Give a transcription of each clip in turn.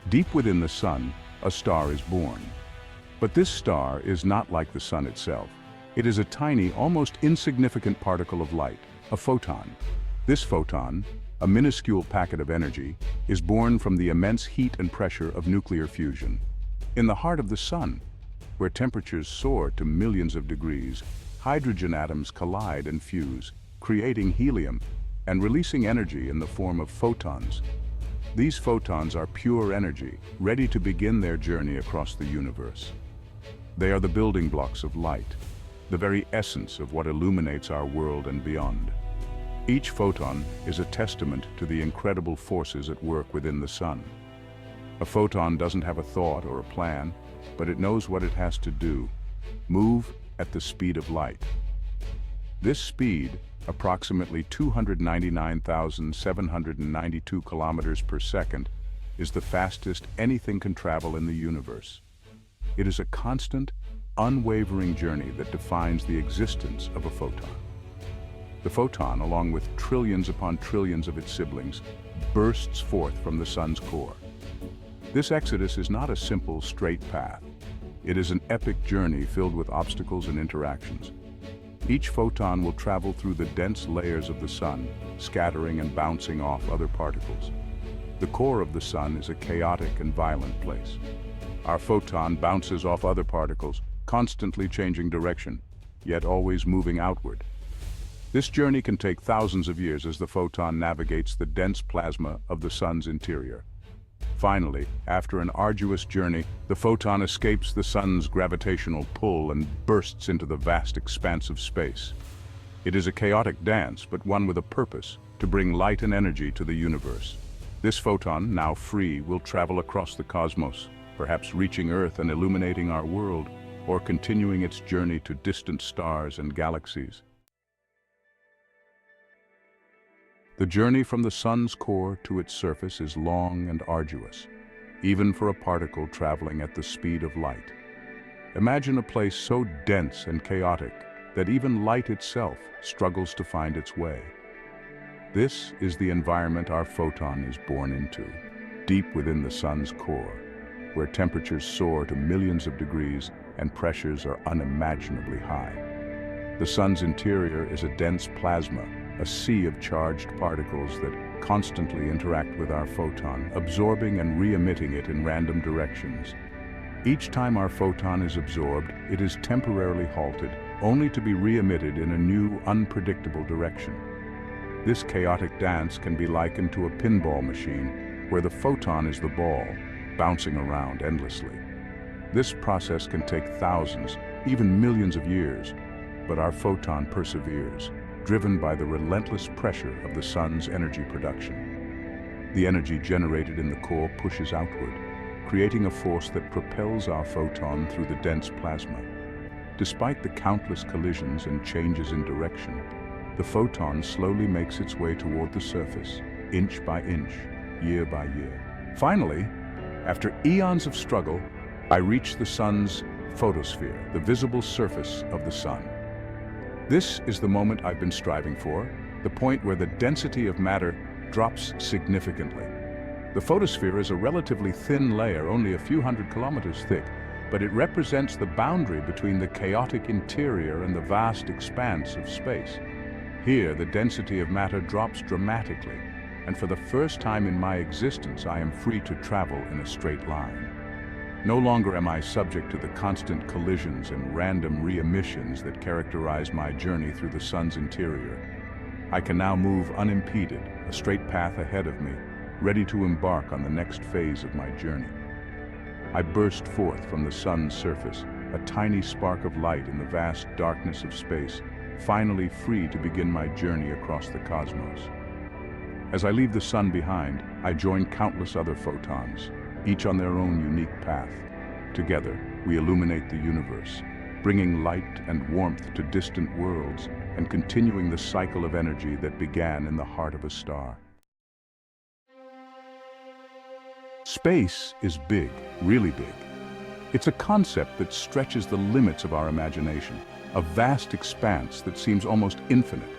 Deep within the sun, a star is born. But this star is not like the sun itself. It is a tiny, almost insignificant particle of light, a photon. This photon, a minuscule packet of energy, is born from the immense heat and pressure of nuclear fusion. In the heart of the sun, where temperatures soar to millions of degrees, hydrogen atoms collide and fuse, creating helium and releasing energy in the form of photons. These photons are pure energy, ready to begin their journey across the universe. They are the building blocks of light, the very essence of what illuminates our world and beyond. Each photon is a testament to the incredible forces at work within the sun. A photon doesn't have a thought or a plan, but it knows what it has to do: move at the speed of light. This speed, approximately 299,792 kilometers per second, is the fastest anything can travel in the universe. It is a constant, unwavering journey that defines the existence of a photon. The photon, along with trillions upon trillions of its siblings, bursts forth from the sun's core. This exodus is not a simple, straight path. It is an epic journey filled with obstacles and interactions. Each photon will travel through the dense layers of the sun, scattering and bouncing off other particles. The core of the sun is a chaotic and violent place. Our photon bounces off other particles, constantly changing direction, yet always moving outward. This journey can take thousands of years as the photon navigates the dense plasma of the sun's interior. Finally, after an arduous journey, the photon escapes the sun's gravitational pull and bursts into the vast expanse of space. It is a chaotic dance, but one with a purpose: to bring light and energy to the universe. This photon, now free, will travel across the cosmos, perhaps reaching Earth and illuminating our world, or continuing its journey to distant stars and galaxies. The journey from the sun's core to its surface is long and arduous, even for a particle traveling at the speed of light. Imagine a place so dense and chaotic that even light itself struggles to find its way. This is the environment our photon is born into, deep within the sun's core, where temperatures soar to millions of degrees and pressures are unimaginably high. The sun's interior is a dense plasma, a sea of charged particles that constantly interact with our photon, absorbing and re-emitting it in random directions. Each time our photon is absorbed, it is temporarily halted, only to be re-emitted in a new, unpredictable direction. This chaotic dance can be likened to a pinball machine, where the photon is the ball, bouncing around endlessly. This process can take thousands, even millions of years, but our photon perseveres, driven by the relentless pressure of the sun's energy production. The energy generated in the core pushes outward, creating a force that propels our photon through the dense plasma. Despite the countless collisions and changes in direction, the photon slowly makes its way toward the surface, inch by inch, year by year. Finally, after eons of struggle, I reach the sun's photosphere, the visible surface of the sun. This is the moment I've been striving for, the point where the density of matter drops significantly. The photosphere is a relatively thin layer, only a few hundred kilometers thick, but it represents the boundary between the chaotic interior and the vast expanse of space. Here, the density of matter drops dramatically, and for the first time in my existence, I am free to travel in a straight line. No longer am I subject to the constant collisions and random re-emissions that characterize my journey through the sun's interior. I can now move unimpeded, a straight path ahead of me, ready to embark on the next phase of my journey. I burst forth from the sun's surface, a tiny spark of light in the vast darkness of space, finally free to begin my journey across the cosmos. As I leave the sun behind, I join countless other photons, each on their own unique path. Together, we illuminate the universe, bringing light and warmth to distant worlds and continuing the cycle of energy that began in the heart of a star. Space is big, really big. It's a concept that stretches the limits of our imagination, a vast expanse that seems almost infinite.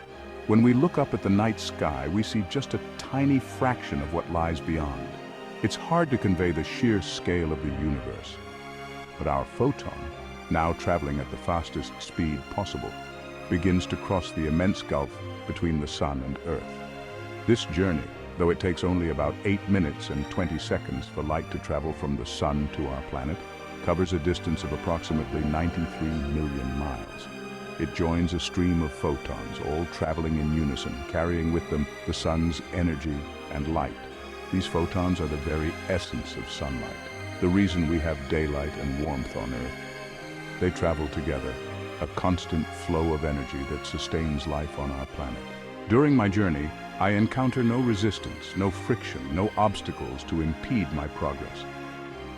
When we look up at the night sky, we see just a tiny fraction of what lies beyond. It's hard to convey the sheer scale of the universe. But our photon, now traveling at the fastest speed possible, begins to cross the immense gulf between the Sun and Earth. This journey, though it takes only about 8 minutes and 20 seconds for light to travel from the Sun to our planet, covers a distance of approximately 93 million miles. It joins a stream of photons, all traveling in unison, carrying with them the Sun's energy and light. These photons are the very essence of sunlight, the reason we have daylight and warmth on Earth. They travel together, a constant flow of energy that sustains life on our planet. During my journey, I encounter no resistance, no friction, no obstacles to impede my progress.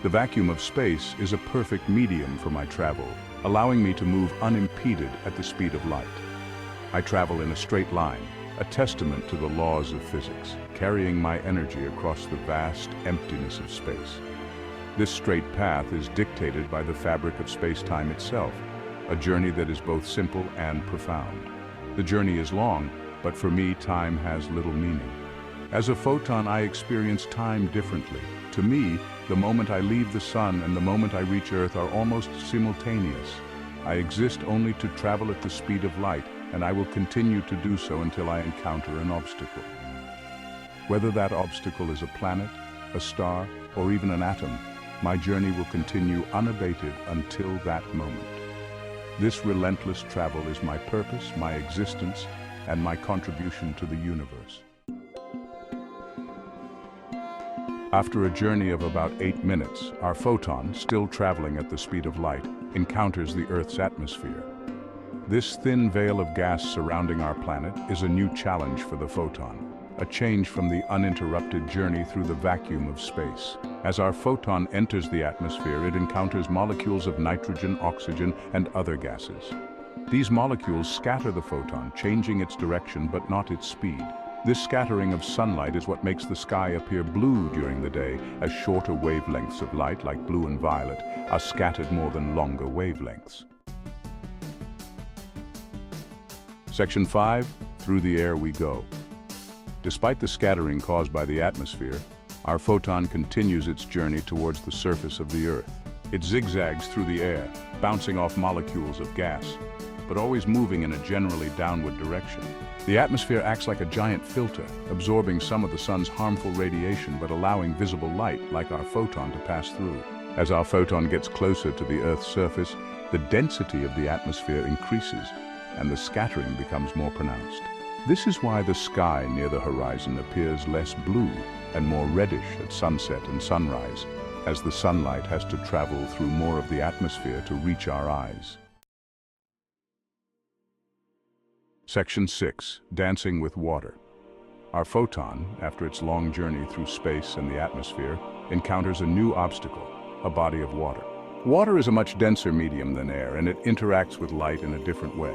The vacuum of space is a perfect medium for my travel, allowing me to move unimpeded at the speed of light. I travel in a straight line, a testament to the laws of physics, carrying my energy across the vast emptiness of space. This straight path is dictated by the fabric of space-time itself, a journey that is both simple and profound. The journey is long, but for me, time has little meaning. As a photon, I experience time differently. To me, the moment I leave the Sun and the moment I reach Earth are almost simultaneous. I exist only to travel at the speed of light, and I will continue to do so until I encounter an obstacle. Whether that obstacle is a planet, a star, or even an atom, my journey will continue unabated until that moment. This relentless travel is my purpose, my existence, and my contribution to the universe. After a journey of about 8 minutes, our photon, still traveling at the speed of light, encounters the Earth's atmosphere. This thin veil of gas surrounding our planet is a new challenge for the photon, a change from the uninterrupted journey through the vacuum of space. As our photon enters the atmosphere, it encounters molecules of nitrogen, oxygen, and other gases. These molecules scatter the photon, changing its direction but not its speed. This scattering of sunlight is what makes the sky appear blue during the day, as shorter wavelengths of light, like blue and violet, are scattered more than longer wavelengths. Section 5, through the air we go. Despite the scattering caused by the atmosphere, our photon continues its journey towards the surface of the Earth. It zigzags through the air, bouncing off molecules of gas, but always moving in a generally downward direction. The atmosphere acts like a giant filter, absorbing some of the Sun's harmful radiation but allowing visible light, like our photon, to pass through. As our photon gets closer to the Earth's surface, the density of the atmosphere increases, and the scattering becomes more pronounced. This is why the sky near the horizon appears less blue and more reddish at sunset and sunrise, as the sunlight has to travel through more of the atmosphere to reach our eyes. Section 6, dancing with water. Our photon, after its long journey through space and the atmosphere, encounters a new obstacle, a body of water. Water is a much denser medium than air, and it interacts with light in a different way.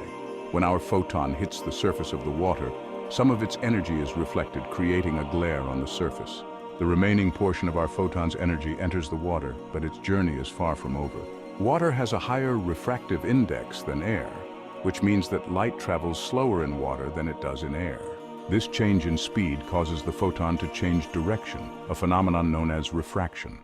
When our photon hits the surface of the water, some of its energy is reflected, creating a glare on the surface. The remaining portion of our photon's energy enters the water, but its journey is far from over. Water has a higher refractive index than air, which means that light travels slower in water than it does in air. This change in speed causes the photon to change direction, a phenomenon known as refraction.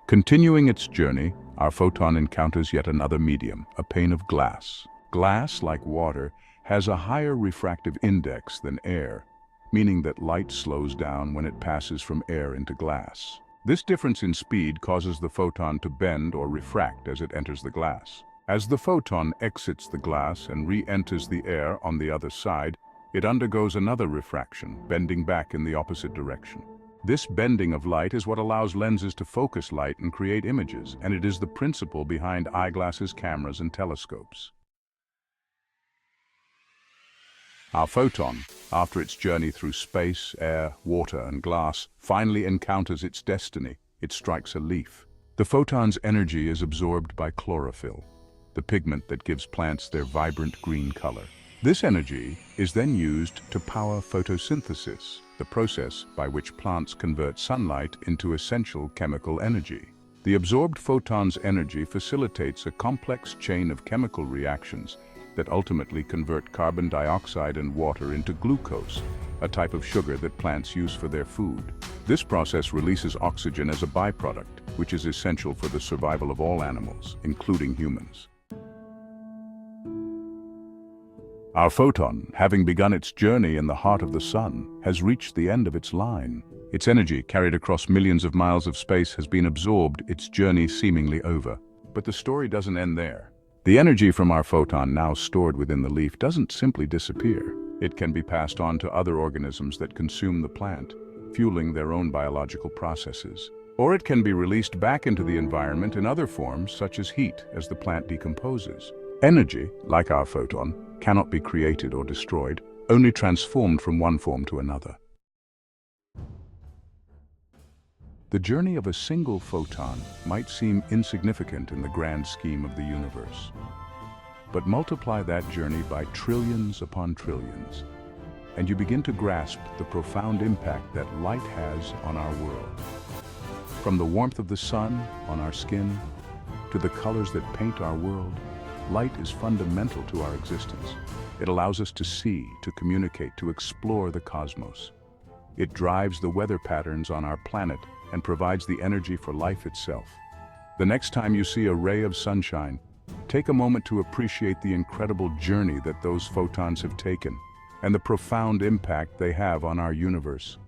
Continuing its journey, our photon encounters yet another medium, a pane of glass. Glass, like water, has a higher refractive index than air, meaning that light slows down when it passes from air into glass. This difference in speed causes the photon to bend or refract as it enters the glass. As the photon exits the glass and re-enters the air on the other side, it undergoes another refraction, bending back in the opposite direction. This bending of light is what allows lenses to focus light and create images, and it is the principle behind eyeglasses, cameras, and telescopes. Our photon, after its journey through space, air, water, and glass, finally encounters its destiny. It strikes a leaf. The photon's energy is absorbed by chlorophyll, the pigment that gives plants their vibrant green color. This energy is then used to power photosynthesis, the process by which plants convert sunlight into essential chemical energy. The absorbed photon's energy facilitates a complex chain of chemical reactions that ultimately convert carbon dioxide and water into glucose, a type of sugar that plants use for their food. This process releases oxygen as a byproduct, which is essential for the survival of all animals, including humans. Our photon, having begun its journey in the heart of the sun, has reached the end of its line. Its energy, carried across millions of miles of space, has been absorbed, its journey seemingly over. But the story doesn't end there. The energy from our photon, now stored within the leaf, doesn't simply disappear. It can be passed on to other organisms that consume the plant, fueling their own biological processes. Or it can be released back into the environment in other forms, such as heat, as the plant decomposes. Energy, like our photon, cannot be created or destroyed, only transformed from one form to another. The journey of a single photon might seem insignificant in the grand scheme of the universe. But multiply that journey by trillions upon trillions, and you begin to grasp the profound impact that light has on our world. From the warmth of the sun on our skin, to the colors that paint our world, light is fundamental to our existence. It allows us to see, to communicate, to explore the cosmos. It drives the weather patterns on our planet and provides the energy for life itself. The next time you see a ray of sunshine, take a moment to appreciate the incredible journey that those photons have taken and the profound impact they have on our universe.